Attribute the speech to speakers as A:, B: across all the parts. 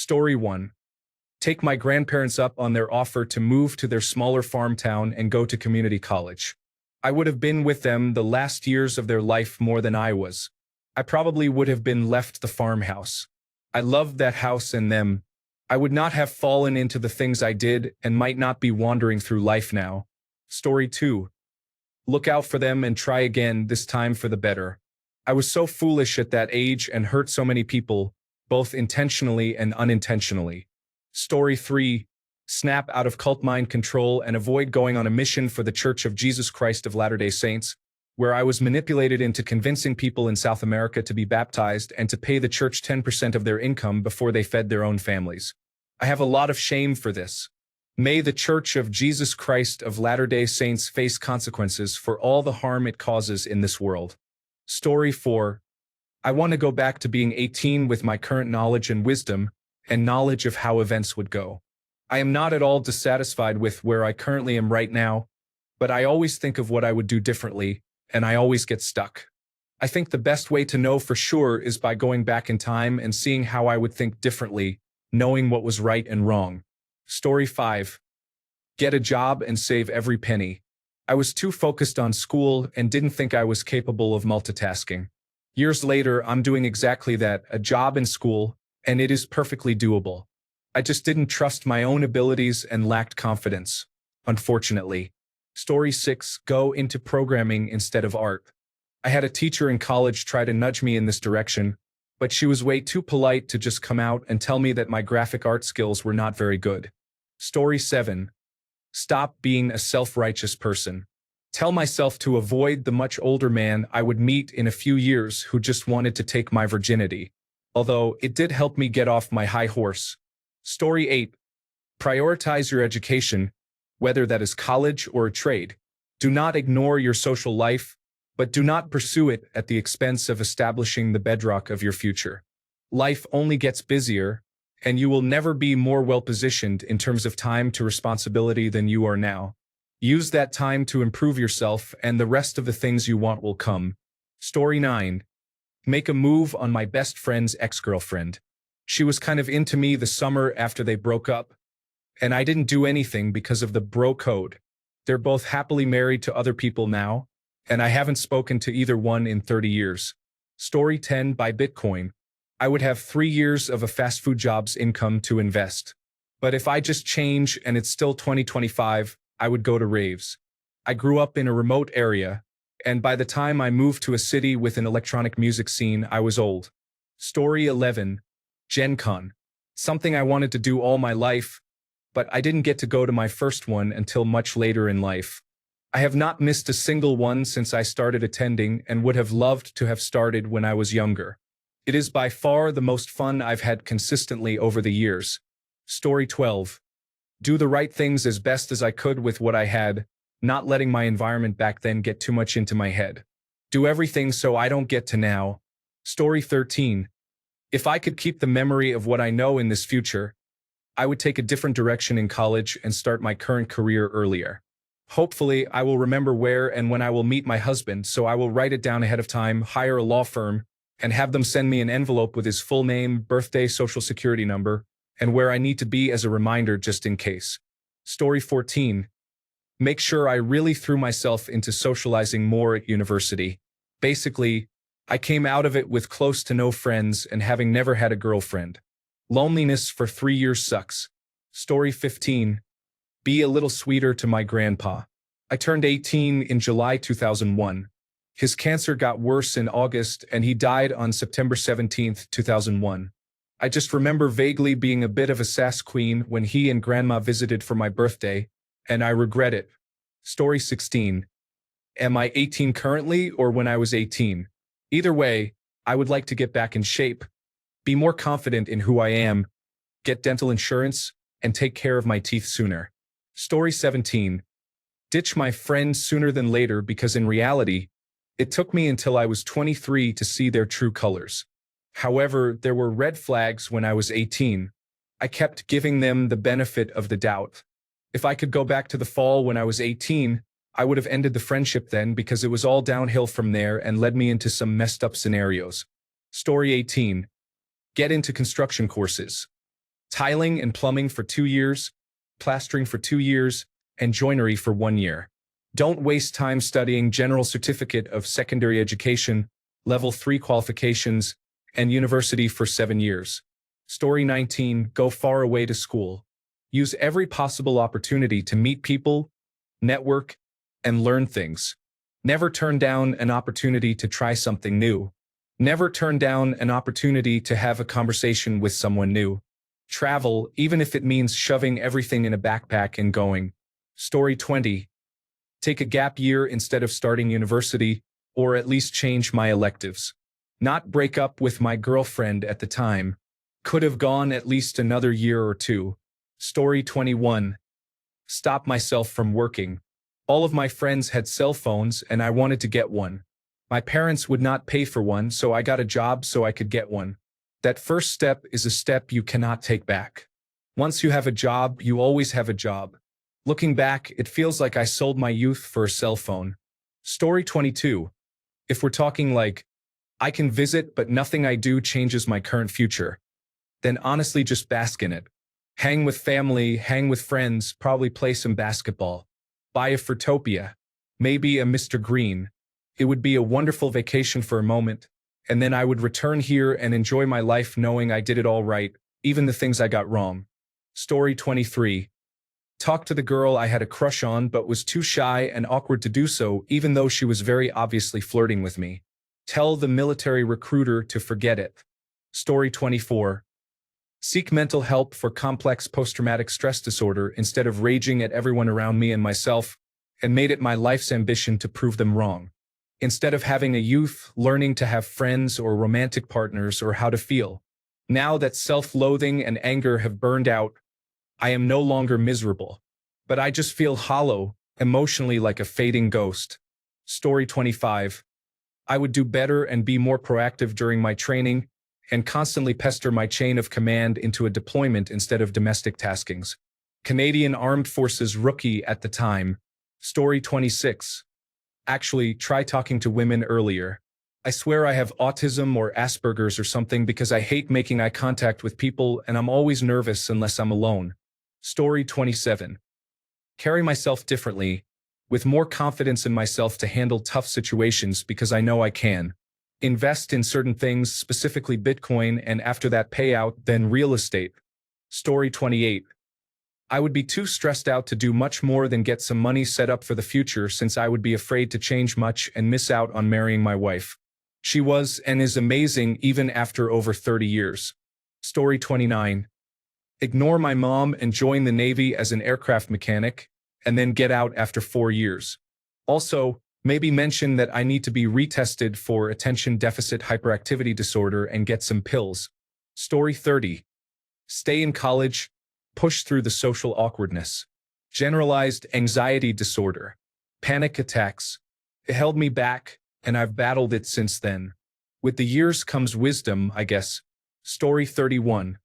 A: Story 1. Take my grandparents up on their offer to move to their smaller farm town and go to community college. I would have been with them the last years of their life more than I was. I probably would have been left the farmhouse. I loved that house and them. I would not have fallen into the things I did and might not be wandering through life now. Story 2. Look out for them and try again, this time for the better. I was so foolish at that age and hurt so many people, both intentionally and unintentionally. Story 3. Snap out of cult mind control and avoid going on a mission for the Church of Jesus Christ of Latter-day Saints, where I was manipulated into convincing people in South America to be baptized and to pay the church 10% of their income before they fed their own families. I have a lot of shame for this. May the Church of Jesus Christ of Latter-day Saints face consequences for all the harm it causes in this world. Story 4. I want to go back to being 18 with my current knowledge and wisdom, and knowledge of how events would go. I am not at all dissatisfied with where I currently am right now, but I always think of what I would do differently, and I always get stuck. I think the best way to know for sure is by going back in time and seeing how I would think differently, knowing what was right and wrong. Story 5. Get a job and save every penny. I was too focused on school and didn't think I was capable of multitasking. Years later, I'm doing exactly that, a job and school, and it is perfectly doable. I just didn't trust my own abilities and lacked confidence, unfortunately. Story 6. Go into programming instead of art. I had a teacher in college try to nudge me in this direction, but she was way too polite to just come out and tell me that my graphic art skills were not very good. Story 7. Stop being a self-righteous person. Tell myself to avoid the much older man I would meet in a few years who just wanted to take my virginity. Although it did help me get off my high horse. Story 8. Prioritize your education, whether that is college or a trade. Do not ignore your social life, but do not pursue it at the expense of establishing the bedrock of your future. Life only gets busier, and you will never be more well-positioned in terms of time to responsibility than you are now. Use that time to improve yourself, and the rest of the things you want will come. Story 9. Make a move on my best friend's ex-girlfriend. She was kind of into me the summer after they broke up, and I didn't do anything because of the bro code. They're both happily married to other people now, and I haven't spoken to either one in 30 years. Story 10. Buy Bitcoin. I would have 3 years of a fast food job's income to invest. But if I just change and it's still 2025, I would go to raves. I grew up in a remote area, and by the time I moved to a city with an electronic music scene, I was old. Story 11. Gen Con. Something I wanted to do all my life, but I didn't get to go to my first one until much later in life. I have not missed a single one since I started attending and would have loved to have started when I was younger. It is by far the most fun I've had consistently over the years. Story 12. Do the right things as best as I could with what I had, not letting my environment back then get too much into my head. Do everything so I don't get to now. Story 13. If I could keep the memory of what I know in this future, I would take a different direction in college and start my current career earlier. Hopefully, I will remember where and when I will meet my husband, so I will write it down ahead of time, hire a law firm, and have them send me an envelope with his full name, birthday, social security number, and where I need to be as a reminder just in case. Story 14. Make sure I really threw myself into socializing more at university. Basically, I came out of it with close to no friends and having never had a girlfriend. Loneliness for 3 years sucks. Story 15. Be a little sweeter to my grandpa. I turned 18 in July 2001. His cancer got worse in August and he died on September 17, 2001. I just remember vaguely being a bit of a sass queen when he and grandma visited for my birthday, and I regret it. Story 16. Am I 18 currently or when I was 18? Either way, I would like to get back in shape, be more confident in who I am, get dental insurance, and take care of my teeth sooner. Story 17. Ditch my friends sooner than later because in reality, it took me until I was 23 to see their true colors. However, there were red flags when I was 18. I kept giving them the benefit of the doubt. If I could go back to the fall when I was 18, I would have ended the friendship then because it was all downhill from there and led me into some messed up scenarios. Story 18. Get into construction courses. tiling and plumbing for 2 years, plastering for 2 years, and joinery for 1 year. Don't waste time studying General Certificate of Secondary Education, Level 3 qualifications, and university for 7 years. Story 19, go far away to school. Use every possible opportunity to meet people, network, and learn things. Never turn down an opportunity to try something new. Never turn down an opportunity to have a conversation with someone new. Travel, even if it means shoving everything in a backpack and going. Story 20. Take a gap year instead of starting university, or at least change my electives. Not break up with my girlfriend at the time. Could have gone at least another year or two. Story 21. Stop myself from working. All of my friends had cell phones and I wanted to get one. My parents would not pay for one, so I got a job so I could get one. That first step is a step you cannot take back. Once you have a job, you always have a job. Looking back, it feels like I sold my youth for a cell phone. Story 22. If we're talking like, I can visit but nothing I do changes my current future, then honestly just bask in it. Hang with family, hang with friends, probably play some basketball. Buy a Fruitopia. Maybe a Mr. Green. It would be a wonderful vacation for a moment, and then I would return here and enjoy my life knowing I did it all right, even the things I got wrong. Story 23. Talk to the girl I had a crush on but was too shy and awkward to do so, even though she was very obviously flirting with me. Tell the military recruiter to forget it. Story 24. Seek mental help for complex post-traumatic stress disorder instead of raging at everyone around me and myself, and made it my life's ambition to prove them wrong. Instead of having a youth learning to have friends or romantic partners or how to feel. Now that self-loathing and anger have burned out, I am no longer miserable, but I just feel hollow, emotionally like a fading ghost. Story 25. I would do better and be more proactive during my training and constantly pester my chain of command into a deployment instead of domestic taskings. Canadian Armed Forces rookie at the time. Story 26. Actually, try talking to women earlier. I swear I have autism or Asperger's or something because I hate making eye contact with people and I'm always nervous unless I'm alone. Story 27. Carry myself differently, with more confidence in myself to handle tough situations because I know I can. Invest in certain things, specifically Bitcoin, and after that payout, then real estate. Story 28. I would be too stressed out to do much more than get some money set up for the future since I would be afraid to change much and miss out on marrying my wife. She was and is amazing even after over 30 years. Story 29. Ignore my mom and join the Navy as an aircraft mechanic, and then get out after 4 years. Also, maybe mention that I need to be retested for attention deficit hyperactivity disorder and get some pills. Story 30. Stay in college, push through the social awkwardness. Generalized anxiety disorder. Panic attacks. It held me back, and I've battled it since then. With the years comes wisdom, I guess. Story 31.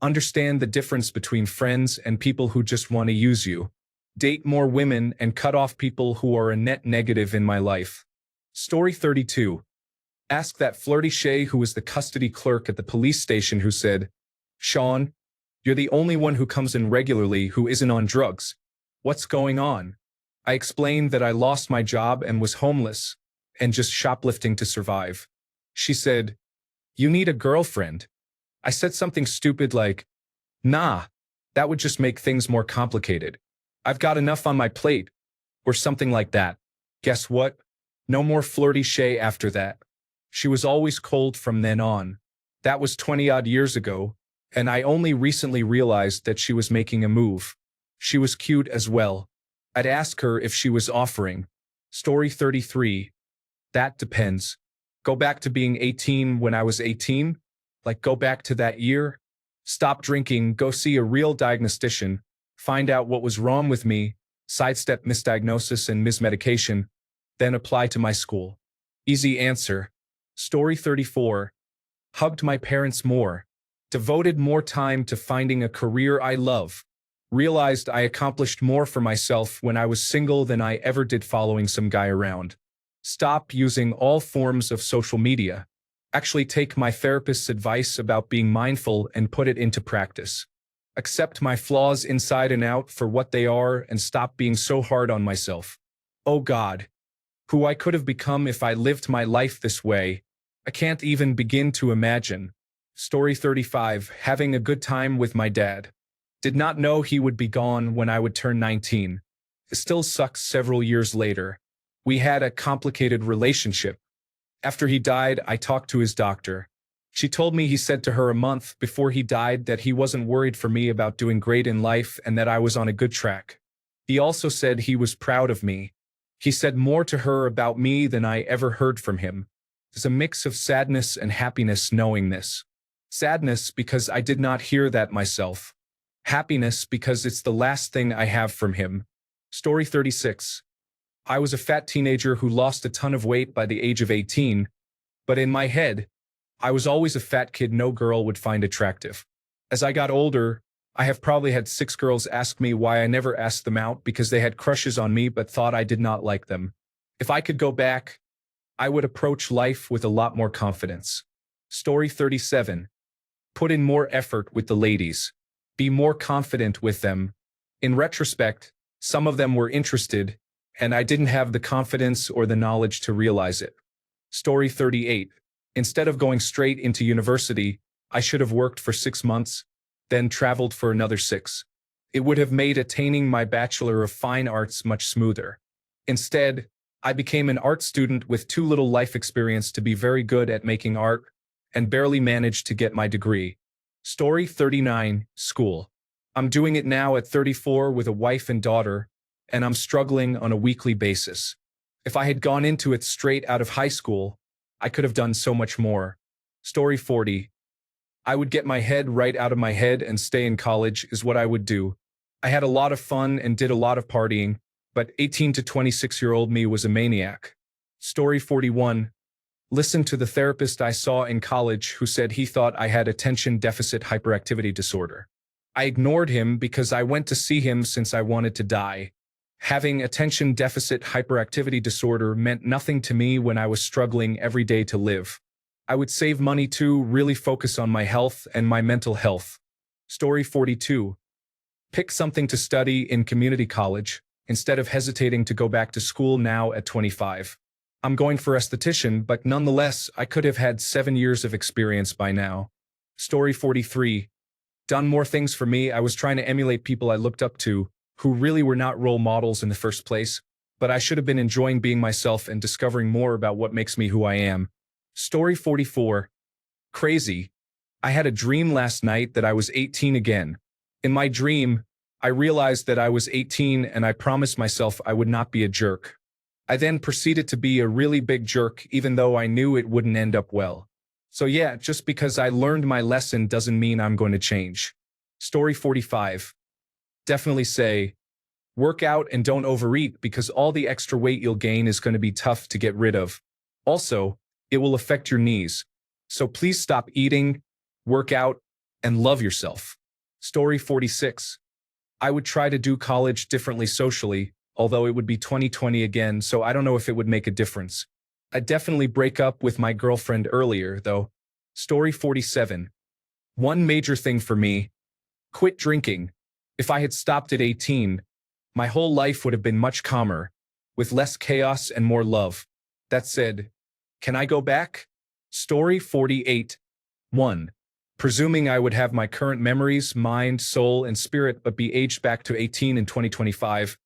A: Understand the difference between friends and people who just want to use you. Date more women and cut off people who are a net negative in my life. Story 32. Ask that flirty Shay who was the custody clerk at the police station who said, "Sean, you're the only one who comes in regularly who isn't on drugs. What's going on?" I explained that I lost my job and was homeless, and just shoplifting to survive. She said, "You need a girlfriend." I said something stupid like, "Nah, that would just make things more complicated. I've got enough on my plate," or something like that. Guess what? No more flirty Shay after that. She was always cold from then on. That was 20-odd years ago, and I only recently realized that she was making a move. She was cute as well. I'd ask her if she was offering. Story 33. That depends. Go back to being 18 when I was 18? Like go back to that year? Stop drinking, go see a real diagnostician, find out what was wrong with me, sidestep misdiagnosis and mismedication, then apply to my school. Easy answer. Story 34. Hugged my parents more. Devoted more time to finding a career I love. Realized I accomplished more for myself when I was single than I ever did following some guy around. Stop using all forms of social media. Actually take my therapist's advice about being mindful and put it into practice. accept my flaws inside and out for what they are, and stop being so hard on myself. Oh God, who I could have become if I lived my life this way. I can't even begin to imagine. Story 35, having a good time with my dad. Did not know he would be gone when I would turn 19. It still sucks several years later. We had a complicated relationship. After he died, I talked to his doctor. She told me he said to her a month before he died that he wasn't worried for me about doing great in life and that I was on a good track. He also said he was proud of me. He said more to her about me than I ever heard from him. There's a mix of sadness and happiness knowing this. Sadness because I did not hear that myself. Happiness because it's the last thing I have from him. Story 36. I was a fat teenager who lost a ton of weight by the age of 18, but in my head, I was always a fat kid no girl would find attractive. As I got older, I have probably had 6 girls ask me why I never asked them out because they had crushes on me but thought I did not like them. If I could go back, I would approach life with a lot more confidence. Story 37. Put in more effort with the ladies. Be more confident with them. In retrospect, some of them were interested, and I didn't have the confidence or the knowledge to realize it. Story 38. Instead of going straight into university, I should have worked for 6 months, then traveled for another 6. It would have made attaining my Bachelor of Fine Arts much smoother. Instead, I became an art student with too little life experience to be very good at making art, and barely managed to get my degree. Story 39. School. I'm doing it now at 34 with a wife and daughter, and I'm struggling on a weekly basis. If I had gone into it straight out of high school, I could have done so much more. Story 40. I would get my head right out of my head and stay in college is what I would do. I had a lot of fun and did a lot of partying, but 18 to 26-year-old me was a maniac. Story 41. Listen to the therapist I saw in college who said he thought I had attention deficit hyperactivity disorder. I ignored him because I went to see him since I wanted to die. Having attention deficit hyperactivity disorder meant nothing to me when I was struggling every day to live. I would save money to really focus on my health and my mental health. Story 42. Pick something to study in community college instead of hesitating to go back to school now at 25. I'm going for esthetician, but nonetheless, I could have had 7 years of experience by now. Story 43. Done more things for me. I was trying to emulate people I looked up to, who really were not role models in the first place, but I should have been enjoying being myself and discovering more about what makes me who I am. Story 44. Crazy. I had a dream last night that I was 18 again. In my dream, I realized that I was 18 and I promised myself I would not be a jerk. I then proceeded to be a really big jerk even though I knew it wouldn't end up well. So yeah, just because I learned my lesson doesn't mean I'm going to change. Story 45. Definitely say, work out and don't overeat because all the extra weight you'll gain is going to be tough to get rid of. Also, it will affect your knees. So please stop eating, work out, and love yourself. Story 46. I would try to do college differently socially, although it would be 2020 again, so I don't know if it would make a difference. I'd definitely break up with my girlfriend earlier, though. Story 47. One major thing for me. Quit drinking. If I had stopped at 18, my whole life would have been much calmer, with less chaos and more love. That said, can I go back? Story 48. 1. Presuming I would have my current memories, mind, soul, and spirit but be aged back to 18 in 2025,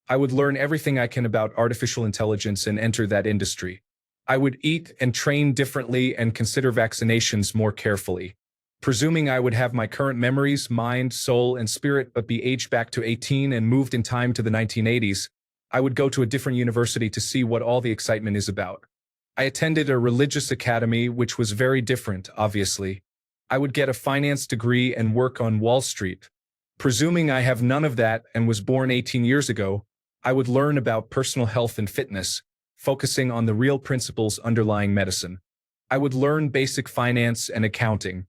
A: I would learn everything I can about artificial intelligence and enter that industry. I would eat and train differently and consider vaccinations more carefully. Presuming I would have my current memories, mind, soul, and spirit but be aged back to 18 and moved in time to the 1980s, I would go to a different university to see what all the excitement is about. I attended a religious academy which was very different, obviously. I would get a finance degree and work on Wall Street. Presuming I have none of that and was born 18 years ago, I would learn about personal health and fitness, focusing on the real principles underlying medicine. I would learn basic finance and accounting.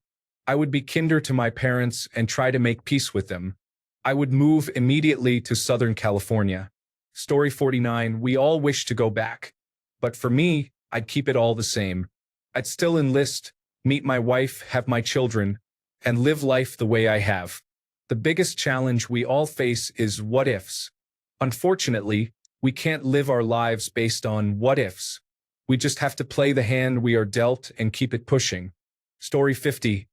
A: I would be kinder to my parents and try to make peace with them. I would move immediately to Southern California. Story 49. We all wish to go back. But for me, I'd keep it all the same. I'd still enlist, meet my wife, have my children, and live life the way I have. The biggest challenge we all face is what ifs. Unfortunately, we can't live our lives based on what ifs. We just have to play the hand we are dealt and keep it pushing. Story 50.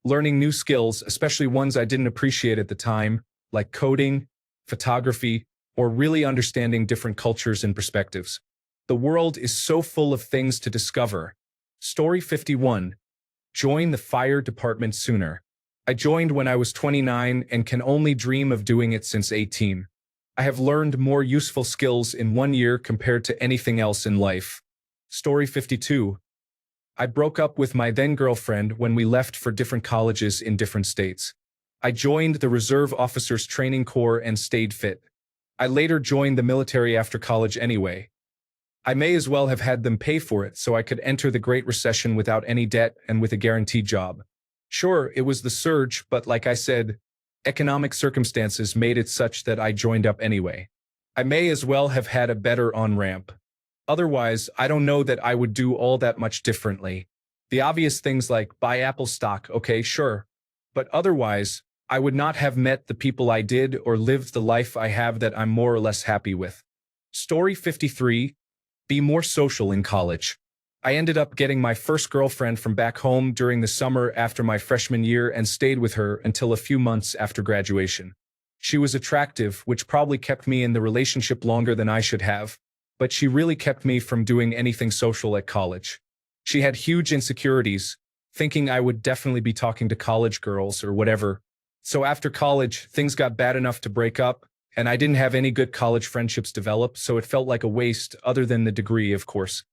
A: Learning new skills, especially ones I didn't appreciate at the time, like coding, photography, or really understanding different cultures and perspectives. The world is so full of things to discover. Story 51. Join the fire department sooner. I joined when I was 29 and can only dream of doing it since 18. I have learned more useful skills in 1 year compared to anything else in life. Story 52. I broke up with my then-girlfriend when we left for different colleges in different states. I joined the Reserve Officers Training Corps and stayed fit. I later joined the military after college anyway. I may as well have had them pay for it so I could enter the Great Recession without any debt and with a guaranteed job. Sure, it was the surge, but like I said, economic circumstances made it such that I joined up anyway. I may as well have had a better on-ramp. Otherwise, I don't know that I would do all that much differently. The obvious things like buy Apple stock, okay, sure. But otherwise, I would not have met the people I did or lived the life I have that I'm more or less happy with. Story 53. Be more social in college. I ended up getting my first girlfriend from back home during the summer after my freshman year and stayed with her until a few months after graduation. She was attractive, which probably kept me in the relationship longer than I should have, but she really kept me from doing anything social at college. She had huge insecurities, thinking I would definitely be talking to college girls or whatever. So after college, things got bad enough to break up, and I didn't have any good college friendships develop, so it felt like a waste other than the degree, of course.